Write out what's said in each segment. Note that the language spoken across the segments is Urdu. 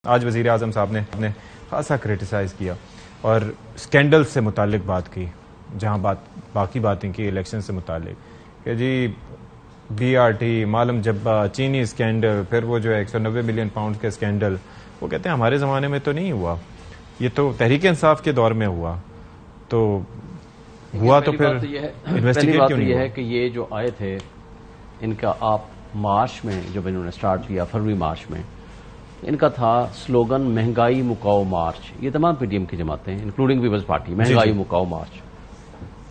آج وزیر اعظم صاحب نے خاصا کریٹیسائز کیا اور سکینڈل سے متعلق بات کی، جہاں باقی باتیں کی الیکشن سے متعلق کہ جی بی آر ٹی، معلم جبہ، چینی سکینڈل، پھر وہ جو ہے 190 ملین پاؤنڈ کے سکینڈل، وہ کہتے ہیں ہمارے زمانے میں تو نہیں ہوا، یہ تو تحریک انصاف کے دور میں ہوا، تو ہوا تو پھر انویسٹیگیٹ کیوں نہیں ہوا؟ یہ ہے کہ یہ جو آئے تھے ان کا آپ مارچ میں جب انہوں نے سٹارٹ کیا، فروری مارچ میں ان کا تھا سلوگن مہنگائی مکاؤ مارچ. یہ تمام پی ڈی ایم کی جماعتیں ہیں انکلوڈنگ پیپلز پارٹی، مہنگائی مکاؤ مارچ.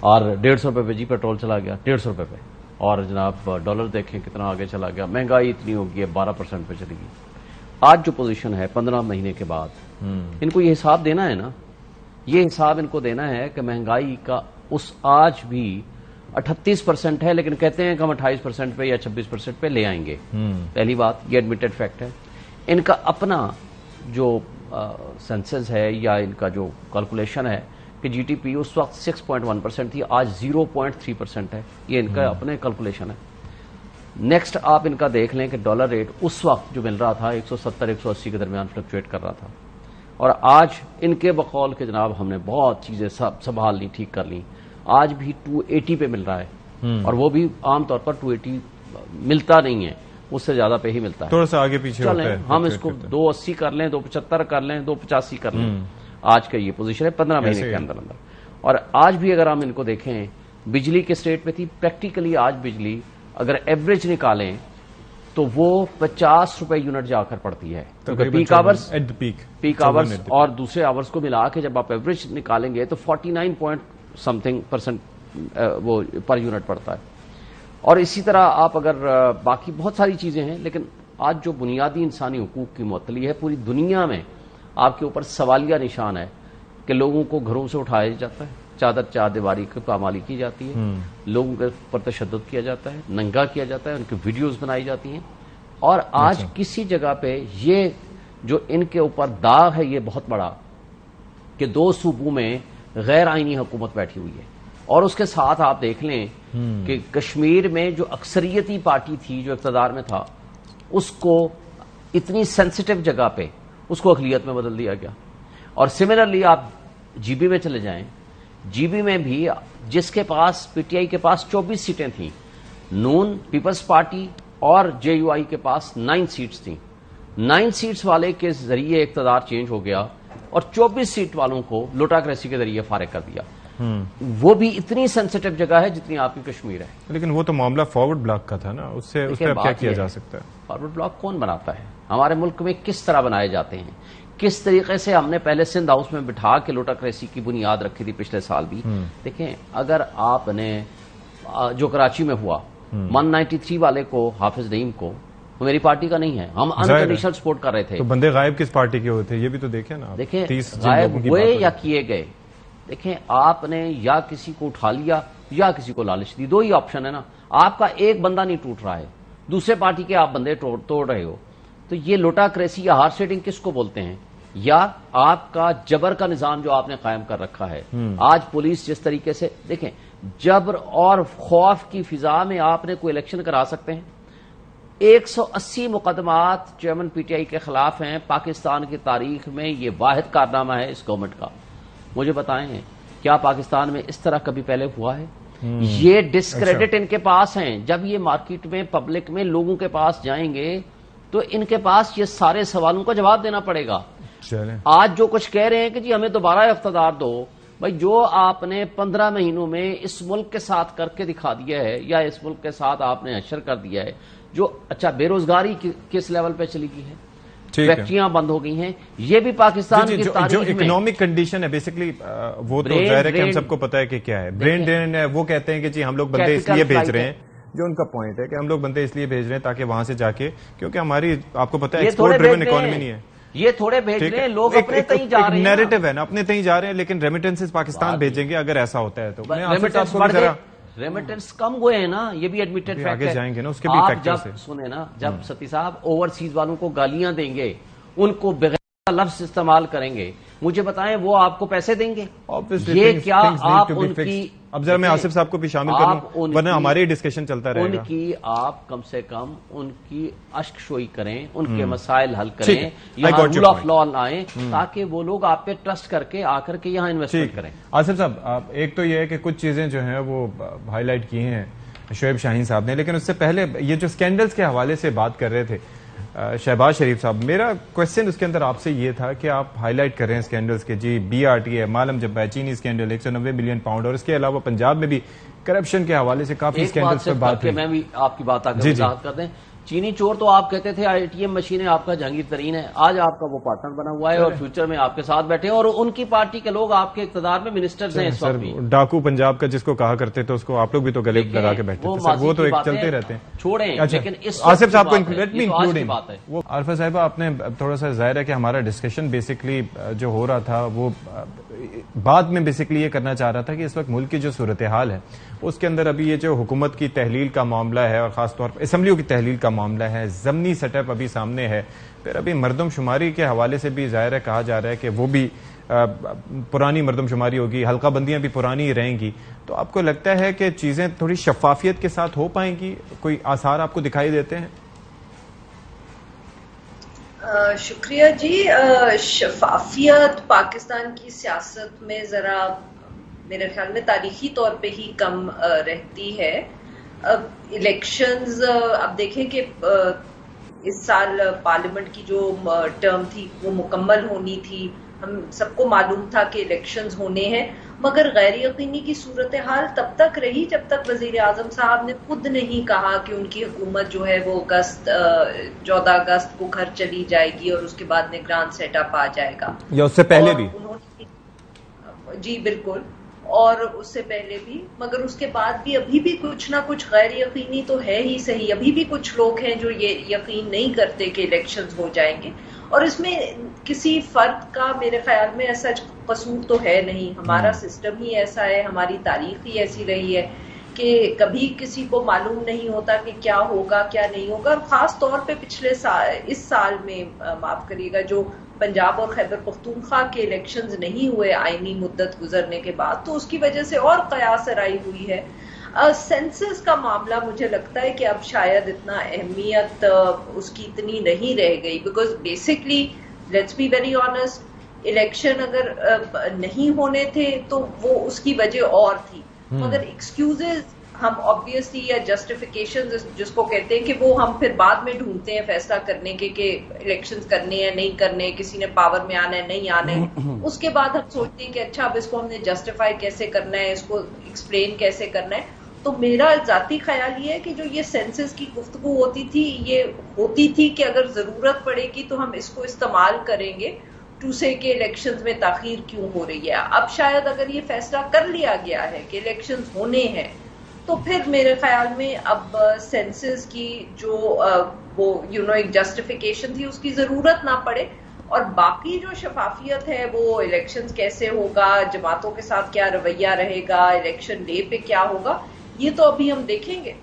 اور 150 روپے پہ جی پیٹرول چلا گیا، 150 روپے پہ. اور جناب ڈالر دیکھیں کتنا آگے چلا گیا، مہنگائی اتنی ہوگی ہے 12% پہ چلی گئی. آج جو پوزیشن ہے 15 مہینے کے بعد ان کو یہ حساب دینا ہے نا، یہ حساب ان کو دینا ہے کہ مہنگائی کا اس آج بھی 38% ہے، لیکن کہتے ہیں کہ ہم 28% پہ یا 26% پہ لے آئیں گے. پہلی بات یہ ایڈمیٹڈ فیکٹ ہے. ان کا اپنا جو سینسز ہے یا ان کا جو کیلکولیشن ہے کہ جی ٹی پی اس وقت 6.1% تھی، آج 0.3% ہے. یہ ان کا اپنے کیلکولیشن ہے. نیکسٹ آپ ان کا دیکھ لیں کہ ڈالر ریٹ اس وقت جو مل رہا تھا 170-180 کے درمیان فلکچویٹ کر رہا تھا، اور آج ان کے بقول کہ جناب ہم نے بہت چیزیں سنبھال لی، ٹھیک کر لی، آج بھی 280 پہ مل رہا ہے. اور وہ بھی عام طور پر 280 ملتا نہیں ہے، اس سے زیادہ پہ ہی ملتا ہے. تھوڑا سا آگے پیچھے ہوتا ہے. ہم اس کو 280 کر لیں، 275 کر لیں، 285 کر لیں. آج کا یہ پوزیشن ہے 15 مہینے کے اندر اندر. اور آج بھی اگر ہم ان کو دیکھیں بجلی کے سٹیٹ پہ تھی، پریکٹیکلی آج بجلی اگر ایوریج نکالیں تو وہ 50 روپے یونٹ جا کر پڑتی ہے. پیک آورز اور دوسرے آورز کو ملا کے جب آپ ایوریج نکالیں گے تو 49% وہ پر یونٹ پڑتا ہے. اور اسی طرح آپ اگر باقی بہت ساری چیزیں ہیں، لیکن آج جو بنیادی انسانی حقوق کی معطلی ہے پوری دنیا میں آپ کے اوپر سوالیہ نشان ہے کہ لوگوں کو گھروں سے اٹھایا جاتا ہے، چادر چار دیواری کی پامالی کی جاتی ہے، لوگوں کے اوپر تشدد کیا جاتا ہے، ننگا کیا جاتا ہے، ان کی ویڈیوز بنائی جاتی ہیں. اور آج کسی جگہ پہ یہ جو ان کے اوپر داغ ہے یہ بہت بڑا کہ 2 صوبوں میں غیر آئینی حکومت بیٹھی ہوئی ہے. اور اس کے ساتھ آپ دیکھ لیں کہ کشمیر میں جو اکثریتی پارٹی تھی جو اقتدار میں تھا اس کو اتنی سینسٹیو جگہ پہ اس کو اقلیت میں بدل دیا گیا. اور سملرلی آپ جی بی میں چلے جائیں، جی بی میں بھی جس کے پاس پی ٹی آئی کے پاس 24 سیٹیں تھیں، نون پیپلز پارٹی اور جے یو آئی کے پاس 9 سیٹس تھیں. 9 سیٹس والے کے ذریعے اقتدار چینج ہو گیا اور 24 سیٹ والوں کو لوٹاکریسی کے ذریعے فارغ کر دیا. وہ بھی اتنی سینسٹیو جگہ ہے جتنی آپ کی کشمیر ہے. لیکن وہ تو معاملہ فارورڈ بلاک کا تھا نا، اس سے کیا کیا جا سکتا ہے؟ فارورڈ بلاک کون بناتا ہے؟ ہمارے ملک میں کس طرح بنائے جاتے ہیں، کس طریقے سے ہم نے پہلے سندھ ہاؤس میں بٹھا کے لوٹاکریسی کی بنیاد رکھی تھی پچھلے سال بھی. دیکھیں اگر آپ نے جو کراچی میں ہوا 193 والے کو، حافظ نعیم کو، وہ میری پارٹی کا نہیں ہے، ہم انکنڈیشنل سپورٹ کر رہے تھے. تو بندے غائب کس پارٹی کے ہوئے تھے یہ بھی تو دیکھیں نا. دیکھیں غائب ہوئے یا کیے گئے، دیکھیں آپ نے یا کسی کو اٹھا لیا یا کسی کو لالچ دی، 2 ہی آپشن ہے نا. آپ کا ایک بندہ نہیں ٹوٹ رہا ہے، دوسرے پارٹی کے آپ بندے توڑ رہے ہو. تو یہ لوٹاکریسی یا ہارس ریڈنگ کس کو بولتے ہیں؟ یا آپ کا جبر کا نظام جو آپ نے قائم کر رکھا ہے. آج پولیس جس طریقے سے، دیکھیں جبر اور خوف کی فضا میں آپ نے کوئی الیکشن کرا سکتے ہیں. 180 مقدمات چیئرمین پی ٹی آئی کے خلاف ہیں پاکستان کی تاریخ میں. یہ واحد کارنامہ ہے اس گورنمنٹ کا. مجھے بتائیں کیا پاکستان میں اس طرح کبھی پہلے ہوا ہے؟ یہ ڈسکریڈٹ ان کے پاس ہیں. جب یہ مارکیٹ میں پبلک میں لوگوں کے پاس جائیں گے تو ان کے پاس یہ سارے سوالوں کا جواب دینا پڑے گا. آج جو کچھ کہہ رہے ہیں کہ جی ہمیں دوبارہ اقتدار دو، بھائی جو آپ نے 15 مہینوں میں اس ملک کے ساتھ کر کے دکھا دیا ہے یا اس ملک کے ساتھ آپ نے حشر کر دیا ہے، جو اچھا بے روزگاری کس لیول پہ چلی گئی ہے، فیکٹریاں بند ہو گئی ہیں، یہ بھی پاکستان کی تاریخ جو اکنامک کنڈیشن ہے بیسیکلی وہ تو ظاہر ہے کہ ہم سب کو پتا ہے کہ کیا ہے. برین ڈرین ہے. وہ کہتے ہیں کہ جی ہم لوگ بندے اس لیے بھیج رہے ہیں، جو ان کا پوائنٹ ہے کہ ہم لوگ بندے اس لیے بھیج رہے ہیں تاکہ وہاں سے جا کے، کیونکہ ہماری آپ کو پتا ہے ایکسپورٹ ڈریون اکانومی نہیں ہے. یہ تھوڑے بھیج رہے ہیں، لوگ اپنے تئیں جا رہے ہیں، نیریٹو ہے نا، اپنے تئیں جا رہے ہیں، لیکن ریمیٹنسز پاکستان بھیجیں گے اگر ایسا ہوتا ہے تو. ریمیٹنس کم ہوئے ہیں نا، یہ بھی ایڈمیٹڈ فیکٹ ہے. جائیں گے نا اس کے بھی فیکٹرز ہیں. سنیں نا، جب ستی صاحب اوورسیز والوں کو گالیاں دیں گے، ان کو بغیر لفظ استعمال کریں گے، مجھے بتائیں وہ آپ کو پیسے دیں گے؟ یہ کیا آپ ان کی اب ذرا میں آصف صاحب کو بھی شامل کروں ورنہ ہماری ڈسکشن چلتا رہے گا. ان کی آپ کم سے کم ان کی اشک شوئی کریں, ان کے مسائل حل کریں, یہاں رول آف لا لائیں تاکہ وہ لوگ آپ پہ ٹرسٹ کر کے آ کر کے یہاں انویسٹمنٹ کریں. آصف صاحب ایک تو یہ ہے کہ کچھ چیزیں جو ہیں وہ ہائی لائٹ کی ہیں شعیب شاہین صاحب نے, لیکن اس سے پہلے یہ جو سکینڈلز کے حوالے سے بات کر رہے تھے شہباز شریف صاحب, میرا کوشچن اس کے اندر آپ سے یہ تھا کہ آپ ہائی لائٹ کر رہے ہیں سکینڈلز کے, جی بی آر ٹی ہے, معلم جب چینی سکینڈل 190 ملین پاؤنڈ, اور اس کے علاوہ پنجاب میں بھی کرپشن کے حوالے سے کافی سکینڈلز پر بات ہے. میں بھی آپ کی بات آگے وضاحت کر دیں. چینی چور تو آپ کہتے تھے آئی ٹی ایم مشینیں آپ کا جہانگیر ترین ہے, آج آپ کا وہ پارٹنر بنا ہوا ہے اور فیوچر میں آپ کے ساتھ بیٹھے ہیں, اور ان کی پارٹی کے لوگ آپ کے اقتدار میں منسٹرز ہیں اس وقت بھی. ڈاکو پنجاب کا جس کو کہا کرتے تھے اس کو آپ لوگ بھی تو گلے لگا کے بیٹھتے تھے, وہ تو ایک چلتے رہتے ہیں. چھوڑیں, لیکن آصف صاحب کو لیٹ می انکلوڈنگ عارفہ صاحبہ, آپ نے تھوڑا سا ظاہر ہے کہ ہمارا ڈسکشن بیسکلی جو ہو رہا تھا وہ بعد میں بیسکلی یہ کرنا چاہ رہا تھا کہ اس وقت ملک کی جو صورتحال ہے اس کے اندر ابھی یہ جو حکومت کی تحلیل کا معاملہ ہے اور خاص طور پر اسمبلیوں کی تحلیل کا معاملہ ہے, ضمنی سیٹ اپ ابھی سامنے ہے, پھر ابھی مردم شماری کے حوالے سے بھی ظاہر ہے کہا جا رہا ہے کہ وہ بھی پرانی مردم شماری ہوگی, حلقہ بندیاں بھی پرانی رہیں گی. تو آپ کو لگتا ہے کہ چیزیں تھوڑی شفافیت کے ساتھ ہو پائیں گی, کوئی آثار آپ کو دکھائی دیتے ہیں؟ شکریہ جی. شفافیت پاکستان کی سیاست میں ذرا میرے خیال میں تاریخی طور پہ ہی کم رہتی ہے. الیکشنز اب دیکھیں کہ اس سال پارلیمنٹ کی جو ٹرم تھی وہ مکمل ہونی تھی, ہم سب کو معلوم تھا کہ الیکشنز ہونے ہیں, مگر غیر یقینی کی صورتحال تب تک رہی جب تک وزیر اعظم صاحب نے خود نہیں کہا کہ ان کی حکومت جو ہے وہ 14 اگست کو گھر چلی جائے گی اور اس کے بعد نگران سیٹ اپ آ جائے گا, یا اس سے پہلے بھی. جی بالکل, اور اس سے پہلے بھی, مگر اس کے بعد بھی ابھی بھی کچھ نہ کچھ غیر یقینی تو ہے ہی صحیح. ابھی بھی کچھ لوگ ہیں جو یہ یقین نہیں کرتے کہ الیکشنز ہو جائیں گے, اور اس میں کسی فرد کا میرے خیال میں ایسا قصور تو ہے نہیں. ہمارا سسٹم ہی ایسا ہے, ہماری تاریخ ہی ایسی رہی ہے کہ کبھی کسی کو معلوم نہیں ہوتا کہ کیا ہوگا کیا نہیں ہوگا. اور خاص طور پہ پچھلے سال, اس سال میں معاف کریے گا, جو پنجاب اور خیبر پختونخوا کے الیکشنز نہیں ہوئے آئینی مدت گزرنے کے بعد, تو اس کی وجہ سے اور قیاس آرائی ہوئی ہے. سینسس کا معاملہ مجھے لگتا ہے کہ اب شاید اتنا اہمیت اس کی اتنی نہیں رہ گئی, because basically let's be very honest, election اگر نہیں ہونے تھے تو وہ اس کی وجہ اور تھی, مگر ایکسکیوزز ہم آبویسلی یا جسٹیفیکیشن جس کو کہتے ہیں کہ وہ ہم پھر بعد میں ڈھونڈتے ہیں فیصلہ کرنے کے کہ الیکشنز کرنے ہیں نہیں کرنے, کسی نے پاور میں آنا ہے نہیں آنا ہے, اس کے بعد ہم سوچتے ہیں کہ اچھا اب اس کو ہم نے جسٹیفائی کیسے کرنا ہے, اس کو ایکسپلین کیسے کرنا ہے. تو میرا ذاتی خیال یہ ہے کہ جو یہ سینسس کی گفتگو ہوتی تھی, یہ ہوتی تھی کہ اگر ضرورت پڑے گی تو ہم اس کو استعمال کریں گے ٹو سے کہ الیکشنز میں تاخیر کیوں ہو رہی ہے. اب شاید اگر یہ فیصلہ کر لیا گیا ہے کہ الیکشنز ہونے ہیں تو پھر میرے خیال میں اب سینسس کی جو وہ ایک جسٹیفیکیشن تھی اس کی ضرورت نہ پڑے, اور باقی جو شفافیت ہے وہ الیکشنز کیسے ہوگا, جماعتوں کے ساتھ کیا رویہ رہے گا, الیکشن ڈے پہ کیا ہوگا, یہ تو ابھی ہم دیکھیں گے.